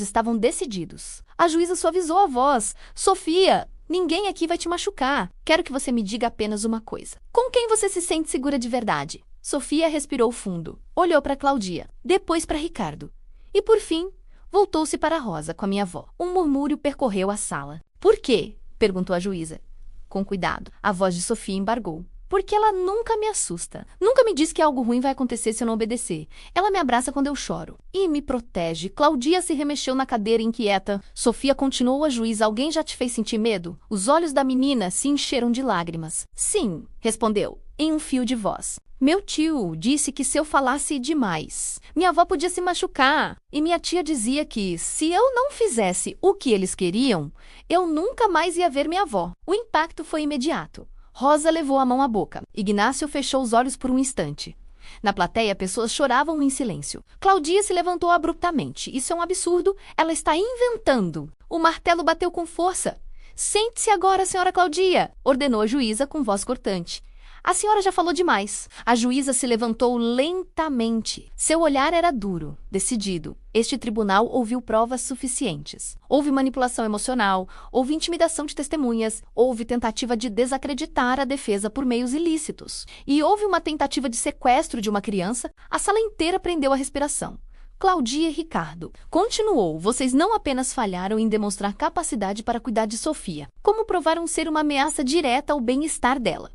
Speaker 1: estavam decididos. A juíza suavizou a voz. Sofia, ninguém aqui vai te machucar. Quero que você me diga apenas uma coisa. Com quem você se sente segura de verdade? Sofia respirou fundo. Olhou para Claudia, depois para Ricardo. E, por fim, voltou-se para Rosa com a minha avó. Um murmúrio percorreu a sala. Por quê? Perguntou a juíza. Com cuidado. A voz de Sofia embargou. Porque ela nunca me assusta. Nunca me diz que algo ruim vai acontecer se eu não obedecer. Ela me abraça quando eu choro. E me protege. Claudia se remexeu na cadeira inquieta. Sofia continuou a juíza. Alguém já te fez sentir medo? Os olhos da menina se encheram de lágrimas. Sim, respondeu, em um fio de voz. Meu tio disse que se eu falasse demais, minha avó podia se machucar. E minha tia dizia que, se eu não fizesse o que eles queriam, eu nunca mais ia ver minha avó. O impacto foi imediato. Rosa levou a mão à boca. Ignácio fechou os olhos por um instante. Na plateia, pessoas choravam em silêncio. Claudia se levantou abruptamente. Isso é um absurdo. Ela está inventando. O martelo bateu com força. Sente-se agora, senhora Claudia, ordenou a juíza com voz cortante. A senhora já falou demais. A juíza se levantou lentamente. Seu olhar era duro, decidido. Este tribunal ouviu provas suficientes. Houve manipulação emocional, houve intimidação de testemunhas, houve tentativa de desacreditar a defesa por meios ilícitos. E houve uma tentativa de sequestro de uma criança. A sala inteira prendeu a respiração. Claudia e Ricardo. Continuou, vocês não apenas falharam em demonstrar capacidade para cuidar de Sofia, como provaram ser uma ameaça direta ao bem-estar dela.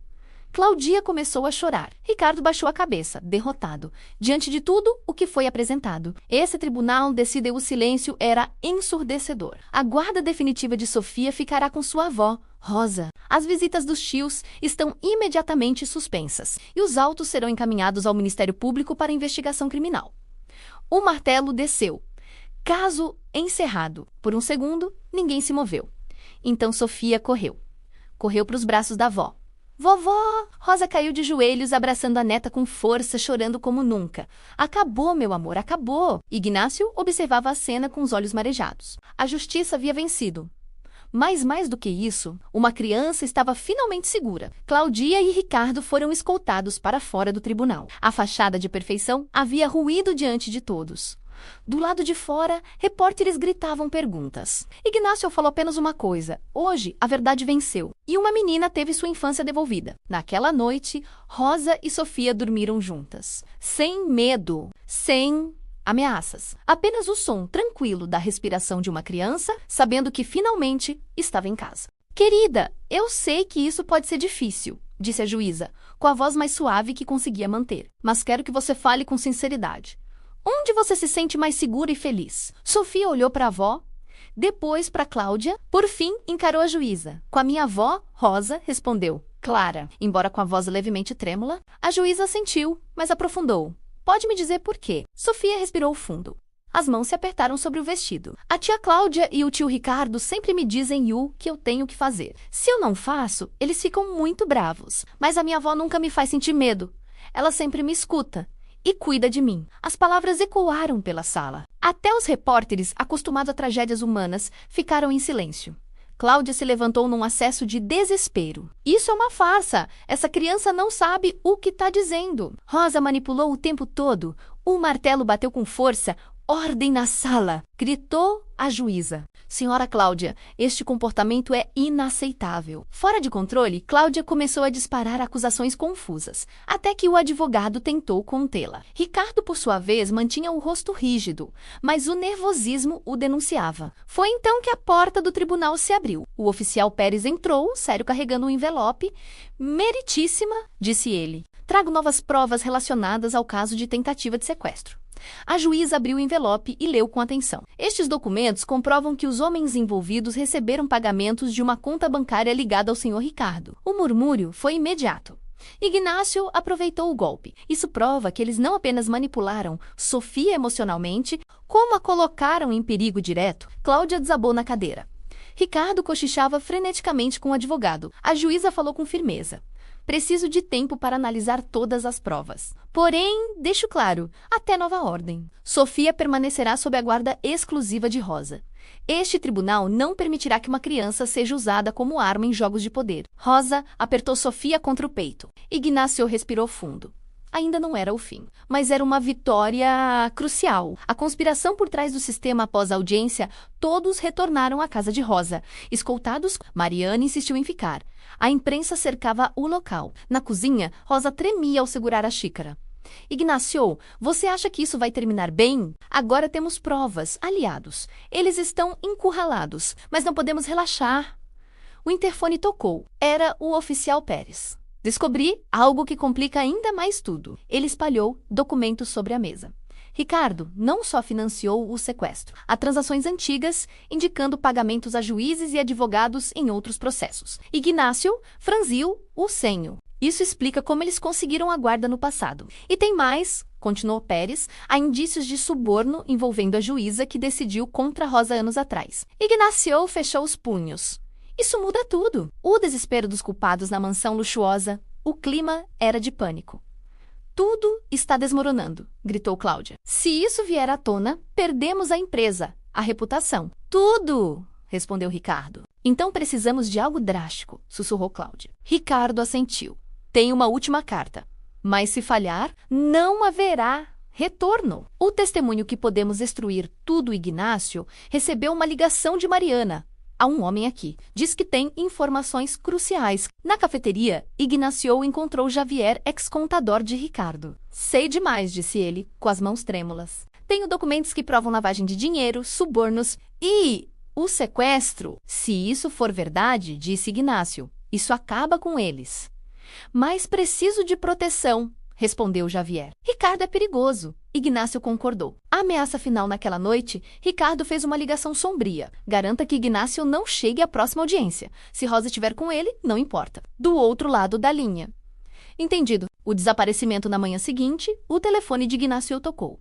Speaker 1: Claudia começou a chorar. Ricardo baixou a cabeça, derrotado, diante de tudo o que foi apresentado. Esse tribunal decideu o silêncio era ensurdecedor. A guarda definitiva de Sofia ficará com sua avó, Rosa. As visitas dos tios estão imediatamente suspensas e os autos serão encaminhados ao Ministério Público para investigação criminal. O martelo desceu. Caso encerrado. Por um segundo, ninguém se moveu. Então Sofia correu. Correu para os braços da avó. Vovó! Rosa caiu de joelhos, abraçando a neta com força, chorando como nunca. Acabou, meu amor, acabou! Ignácio observava a cena com os olhos marejados. A justiça havia vencido. Mas mais do que isso, uma criança estava finalmente segura. Claudia e Ricardo foram escoltados para fora do tribunal. A fachada de perfeição havia ruído diante de todos. Do lado de fora, repórteres gritavam perguntas. Ignácio falou apenas uma coisa. Hoje, a verdade venceu. E uma menina teve sua infância devolvida. Naquela noite, Rosa e Sofia dormiram juntas. Sem medo. Sem ameaças. Apenas o som tranquilo da respiração de uma criança, sabendo que finalmente estava em casa. Querida, eu sei que isso pode ser difícil, disse a juíza, com a voz mais suave que conseguia manter. Mas quero que você fale com sinceridade. Onde você se sente mais segura e feliz? Sofia olhou para a avó, depois para Cláudia, por fim encarou a juíza. Com a minha avó, Rosa, respondeu. Clara, embora com a voz levemente trêmula, a juíza assentiu, mas aprofundou. Pode me dizer por quê? Sofia respirou fundo. As mãos se apertaram sobre o vestido. A tia Cláudia e o tio Ricardo sempre me dizem o que eu tenho que fazer. Se eu não faço, eles ficam muito bravos. Mas a minha avó nunca me faz sentir medo. Ela sempre me escuta e cuida de mim. As palavras ecoaram pela sala. Até os repórteres, acostumados a tragédias humanas, ficaram em silêncio. Cláudia se levantou num acesso de desespero. Isso é uma farsa. Essa criança não sabe o que está dizendo. Rosa manipulou o tempo todo. O martelo bateu com força. Ordem na sala! Gritou a juíza. Senhora Cláudia, este comportamento é inaceitável. Fora de controle, Cláudia começou a disparar acusações confusas, até que o advogado tentou contê-la. Ricardo, por sua vez, mantinha o rosto rígido, mas o nervosismo o denunciava. Foi então que a porta do tribunal se abriu. O oficial Pérez entrou, sério, carregando um envelope. Meritíssima, disse ele. Trago novas provas relacionadas ao caso de tentativa de sequestro. A juíza abriu o envelope e leu com atenção. Estes documentos comprovam que os homens envolvidos receberam pagamentos de uma conta bancária ligada ao senhor Ricardo. O murmúrio foi imediato. Ignácio aproveitou o golpe. Isso prova que eles não apenas manipularam Sofia emocionalmente, como a colocaram em perigo direto. Cláudia desabou na cadeira. Ricardo cochichava freneticamente com o advogado. A juíza falou com firmeza. Preciso de tempo para analisar todas as provas. Porém, deixo claro, até nova ordem. Sofia permanecerá sob a guarda exclusiva de Rosa. Este tribunal não permitirá que uma criança seja usada como arma em jogos de poder. Rosa apertou Sofia contra o peito. Ignácio respirou fundo. Ainda não era o fim, mas era uma vitória crucial. A conspiração por trás do sistema após a audiência, todos retornaram à casa de Rosa. Escoltados, Mariana insistiu em ficar. A imprensa cercava o local. Na cozinha, Rosa tremia ao segurar a xícara. Ignácio, você acha que isso vai terminar bem? Agora temos provas, aliados. Eles estão encurralados, mas não podemos relaxar. O interfone tocou. Era o oficial Pérez. Descobri algo que complica ainda mais tudo. Ele espalhou documentos sobre a mesa. Ricardo não só financiou o sequestro, há transações antigas indicando pagamentos a juízes e advogados em outros processos. Ignácio franziu o senho. Isso explica como eles conseguiram a guarda no passado. E tem mais, continuou Pérez, há indícios de suborno envolvendo a juíza que decidiu contra Rosa anos atrás. Ignácio fechou os punhos. Isso muda tudo. O desespero dos culpados na mansão luxuosa, o clima era de pânico. Tudo está desmoronando, gritou Cláudia. Se isso vier à tona, perdemos a empresa, a reputação. Tudo, respondeu Ricardo. Então precisamos de algo drástico, sussurrou Cláudia. Ricardo assentiu. Tem uma última carta. Mas se falhar, não haverá retorno. O testemunho que podemos destruir tudo, Ignácio, recebeu uma ligação de Mariana. Há um homem aqui. Diz que tem informações cruciais. Na cafeteria, Ignacio encontrou Javier, ex-contador de Ricardo. Sei demais, disse ele, com as mãos trêmulas. Tenho documentos que provam lavagem de dinheiro, subornos e o sequestro. Se isso for verdade, disse Ignácio, isso acaba com eles. Mas preciso de proteção, respondeu Javier. Ricardo é perigoso. Ignácio concordou. A ameaça final naquela noite, Ricardo fez uma ligação sombria. Garanta que Ignácio não chegue à próxima audiência. Se Rosa estiver com ele, não importa. Do outro lado da linha. Entendido. O desaparecimento na manhã seguinte, o telefone de Ignácio tocou.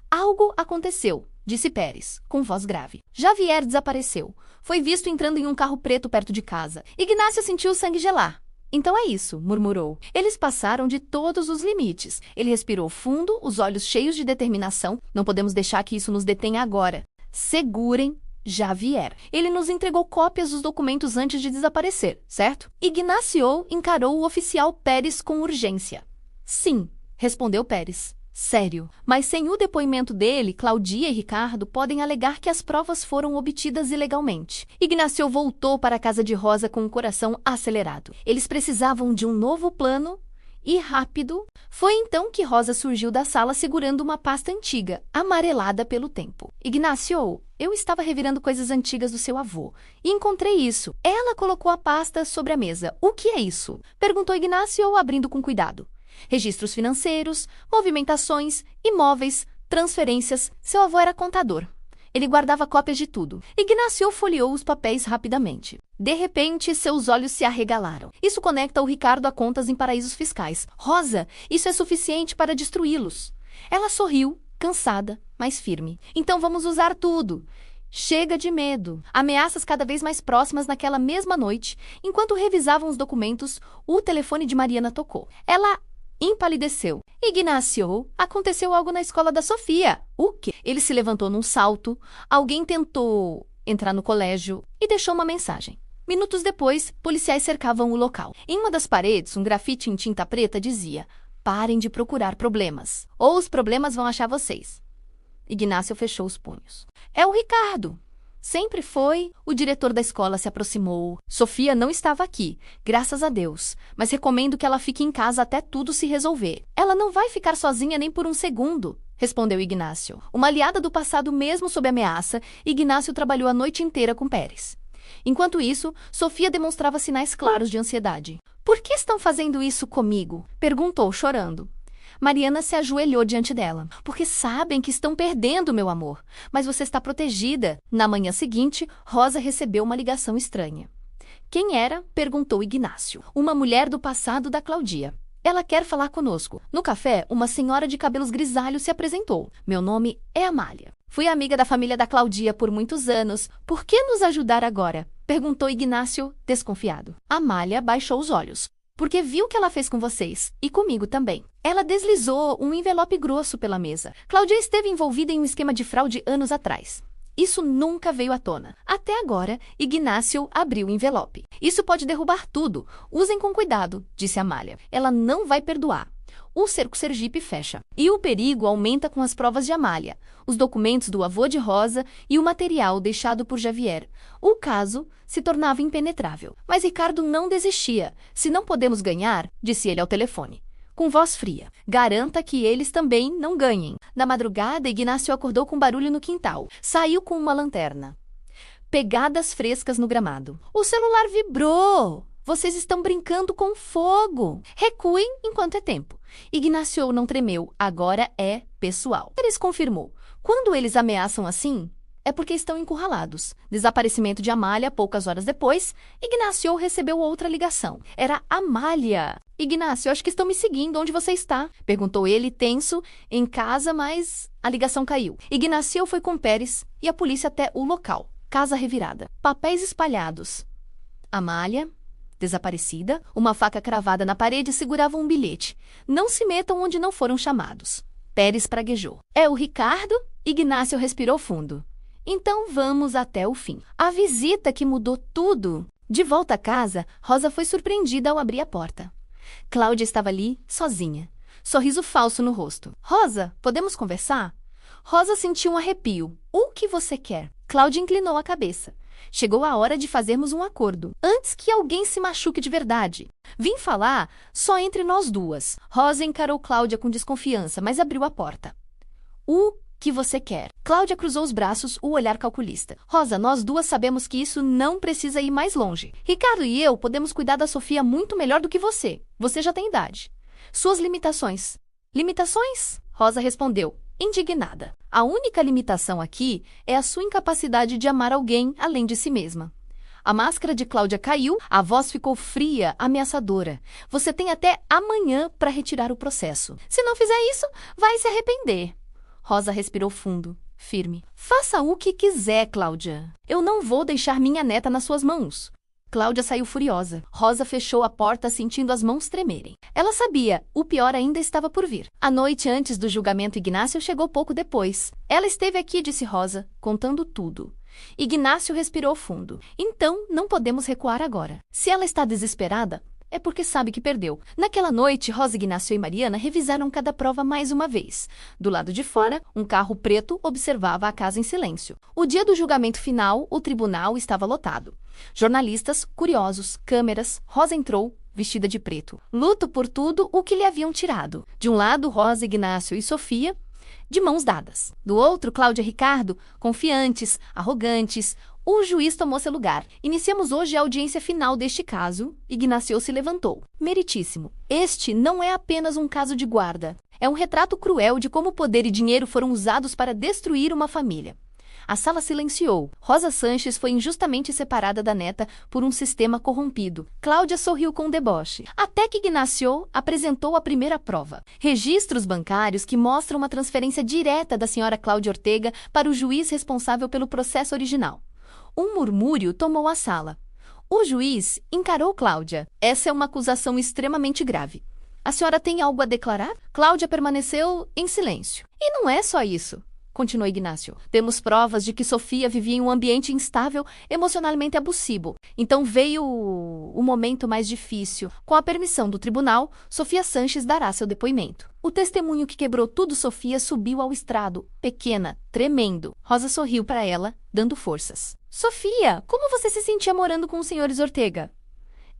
Speaker 1: Algo aconteceu, disse Pérez, com voz grave. Javier desapareceu. Foi visto entrando em um carro preto perto de casa. Ignácio sentiu o sangue gelar. Então é isso, murmurou. Eles passaram de todos os limites. Ele respirou fundo, os olhos cheios de determinação. Não podemos deixar que isso nos detenha agora. Segurem Javier. Ele nos entregou cópias dos documentos antes de desaparecer, certo? Ignacio encarou o oficial Pérez com urgência. Sim, respondeu Pérez. Sério. Mas sem o depoimento dele, Claudia e Ricardo podem alegar que as provas foram obtidas ilegalmente. Ignacio voltou para a casa de Rosa com o coração acelerado. Eles precisavam de um novo plano e rápido. Foi então que Rosa surgiu da sala segurando uma pasta antiga, amarelada pelo tempo. Ignacio, eu estava revirando coisas antigas do seu avô e encontrei isso. Ela colocou a pasta sobre a mesa. O que é isso? Perguntou Ignacio, abrindo com cuidado. Registros financeiros, movimentações, imóveis, transferências. Seu avô era contador. Ele guardava cópias de tudo. Ignacio folheou os papéis rapidamente. De repente, seus olhos se arregalaram. Isso conecta o Ricardo a contas em paraísos fiscais. Rosa, isso é suficiente para destruí-los. Ela sorriu, cansada, mas firme. Então vamos usar tudo. Chega de medo. Ameaças cada vez mais próximas naquela mesma noite. Enquanto revisavam os documentos, o telefone de Mariana tocou. Ela empalideceu. Ignacio, aconteceu algo na escola da Sofia. O quê? Ele se levantou num salto. Alguém tentou entrar no colégio e deixou uma mensagem. Minutos depois, policiais cercavam o local. Em uma das paredes, um grafite em tinta preta dizia: parem de procurar problemas, ou os problemas vão achar vocês. Ignacio fechou os punhos. É o Ricardo. Sempre foi. O diretor da escola se aproximou. Sofia não estava aqui, graças a Deus, mas recomendo que ela fique em casa até tudo se resolver. Ela não vai ficar sozinha nem por um segundo, respondeu Ignacio. Uma aliada do passado mesmo sob ameaça, Ignacio trabalhou a noite inteira com Pérez. Enquanto isso, Sofia demonstrava sinais claros de ansiedade. Por que estão fazendo isso comigo? Perguntou, chorando. Mariana se ajoelhou diante dela. Porque sabem que estão perdendo, meu amor. Mas você está protegida. Na manhã seguinte, Rosa recebeu uma ligação estranha. Quem era? Perguntou Ignacio. Uma mulher do passado da Claudia. Ela quer falar conosco. No café, uma senhora de cabelos grisalhos se apresentou. Meu nome é Amália. Fui amiga da família da Claudia por muitos anos. Por que nos ajudar agora? Perguntou Ignacio, desconfiado. Amália baixou os olhos. Porque viu o que ela fez com vocês, e comigo também. Ela deslizou um envelope grosso pela mesa. Claudia esteve envolvida em um esquema de fraude anos atrás. Isso nunca veio à tona. Até agora, Ignacio abriu o envelope. Isso pode derrubar tudo. Usem com cuidado, disse Amália. Ela não vai perdoar. O cerco Sergipe fecha. E o perigo aumenta com as provas de Amália, os documentos do avô de Rosa e o material deixado por Javier. O caso se tornava impenetrável. Mas Ricardo não desistia. Se não podemos ganhar, disse ele ao telefone, com voz fria, garanta que eles também não ganhem. Na madrugada, Ignacio acordou com barulho no quintal. Saiu com uma lanterna. Pegadas frescas no gramado. O celular vibrou. Vocês estão brincando com fogo. Recuem enquanto é tempo. Ignacio não tremeu. Agora é pessoal. Pérez confirmou. Quando eles ameaçam assim, é porque estão encurralados. Desaparecimento de Amália poucas horas depois, Ignacio recebeu outra ligação. Era Amália. Ignacio, acho que estão me seguindo. Onde você está? Perguntou ele, tenso, em casa, mas a ligação caiu. Ignacio foi com Pérez e a polícia até o local. Casa revirada. Papéis espalhados. Amália, desaparecida, uma faca cravada na parede segurava um bilhete. Não se metam onde não foram chamados. Pérez praguejou. É o Ricardo? Ignacio respirou fundo. Então vamos até o fim. A visita que mudou tudo. De volta à casa, Rosa foi surpreendida ao abrir a porta. Cláudia estava ali, sozinha. Sorriso falso no rosto. Rosa, podemos conversar? Rosa sentiu um arrepio. O que você quer? Cláudia inclinou a cabeça. Chegou a hora de fazermos um acordo, antes que alguém se machuque de verdade. Vim falar só entre nós duas. Rosa encarou Cláudia com desconfiança, mas abriu a porta. O que você quer? Cláudia cruzou os braços, o olhar calculista. Rosa, nós duas sabemos que isso não precisa ir mais longe. Ricardo e eu podemos cuidar da Sofia muito melhor do que você. Você já tem idade. Suas limitações. Limitações? Rosa respondeu, indignada. A única limitação aqui é a sua incapacidade de amar alguém além de si mesma. A máscara de Cláudia caiu, a voz ficou fria, ameaçadora. Você tem até amanhã para retirar o processo. Se não fizer isso, vai se arrepender. Rosa respirou fundo, firme. Faça o que quiser, Cláudia. Eu não vou deixar minha neta nas suas mãos. Cláudia saiu furiosa. Rosa fechou a porta, sentindo as mãos tremerem. Ela sabia, o pior ainda estava por vir. A noite antes do julgamento, Ignácio chegou pouco depois. Ela esteve aqui, disse Rosa, contando tudo. Ignácio respirou fundo. Então, não podemos recuar agora. Se ela está desesperada, é porque sabe que perdeu. Naquela noite, Rosa, Ignácio e Mariana revisaram cada prova mais uma vez. Do lado de fora, um carro preto observava a casa em silêncio. O dia do julgamento final, o tribunal estava lotado. Jornalistas, curiosos, câmeras. Rosa entrou, vestida de preto. Luto por tudo o que lhe haviam tirado. De um lado, Rosa, Ignácio e Sofia, de mãos dadas. Do outro, Cláudia e Ricardo, confiantes, arrogantes. O juiz tomou seu lugar. Iniciamos hoje a audiência final deste caso. Ignácio se levantou. Meritíssimo. Este não é apenas um caso de guarda. É um retrato cruel de como poder e dinheiro foram usados para destruir uma família. A sala silenciou. Rosa Sanches foi injustamente separada da neta por um sistema corrompido. Cláudia sorriu com deboche. Até que Ignácio apresentou a primeira prova. Registros bancários que mostram uma transferência direta da senhora Cláudia Ortega para o juiz responsável pelo processo original. Um murmúrio tomou a sala. O juiz encarou Cláudia. Essa é uma acusação extremamente grave. A senhora tem algo a declarar? Cláudia permaneceu em silêncio. E não é só isso, continuou Ignácio. Temos provas de que Sofia vivia em um ambiente instável, emocionalmente abusivo. Então veio o momento mais difícil. Com a permissão do tribunal, Sofia Sanches dará seu depoimento. O testemunho que quebrou tudo, Sofia, subiu ao estrado, pequena, tremendo. Rosa sorriu para ela, dando forças. Sofia, como você se sentia morando com os senhores Ortega?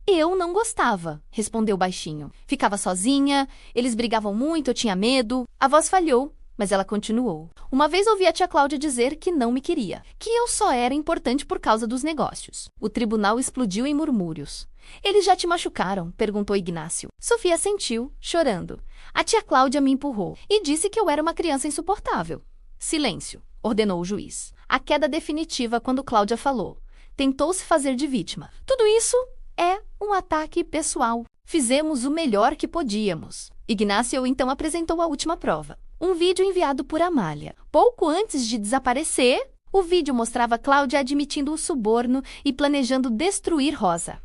Speaker 1: Eu não gostava, respondeu baixinho. Ficava sozinha, eles brigavam muito, eu tinha medo. A voz falhou, mas ela continuou. Uma vez ouvi a tia Cláudia dizer que não me queria, que eu só era importante por causa dos negócios. O tribunal explodiu em murmúrios. Eles já te machucaram? Perguntou Ignácio. Sofia assentiu, chorando. A tia Cláudia me empurrou e disse que eu era uma criança insuportável. Silêncio, ordenou o juiz. A queda definitiva quando Cláudia falou. Tentou se fazer de vítima. Tudo isso é um ataque pessoal. Fizemos o melhor que podíamos. Ignácio então apresentou a última prova. Um vídeo enviado por Amália. Pouco antes de desaparecer, o vídeo mostrava Cláudia admitindo o suborno e planejando destruir Rosa.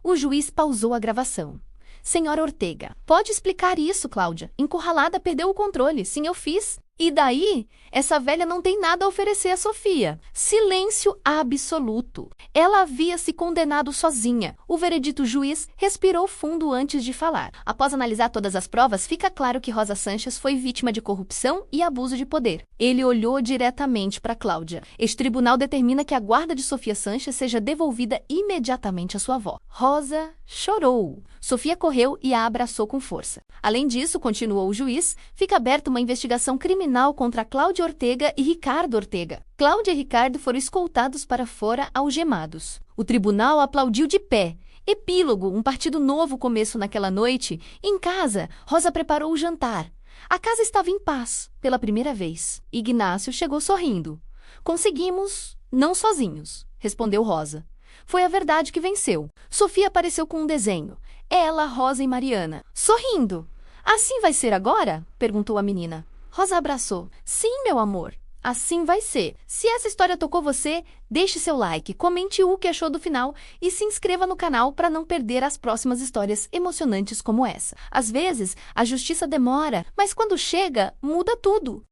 Speaker 1: O juiz pausou a gravação. Senhora Ortega, pode explicar isso, Cláudia? Encurralada, perdeu o controle. Sim, eu fiz. E daí, essa velha não tem nada a oferecer a Sofia. Silêncio absoluto. Ela havia se condenado sozinha. O veredito juiz respirou fundo antes de falar. Após analisar todas as provas, fica claro que Rosa Sanches foi vítima de corrupção e abuso de poder. Ele olhou diretamente para Cláudia. Este tribunal determina que a guarda de Sofia Sanches seja devolvida imediatamente à sua avó. Rosa chorou. Sofia correu e a abraçou com força. Além disso, continuou o juiz, fica aberta uma investigação criminal contra Cláudia Ortega e Ricardo Ortega. Cláudia e Ricardo foram escoltados para fora algemados. O tribunal aplaudiu de pé. Epílogo, um partido novo começo naquela noite. Em casa, Rosa preparou o jantar. A casa estava em paz, pela primeira vez. Ignácio chegou sorrindo. Conseguimos, não sozinhos, respondeu Rosa. Foi a verdade que venceu. Sofia apareceu com um desenho. Ela, Rosa e Mariana, sorrindo. Assim vai ser agora? Perguntou a menina. Rosa abraçou. Sim, meu amor. Assim vai ser. Se essa história tocou você, deixe seu like, comente o que achou do final e se inscreva no canal para não perder as próximas histórias emocionantes como essa. Às vezes, a justiça demora, mas quando chega, muda tudo.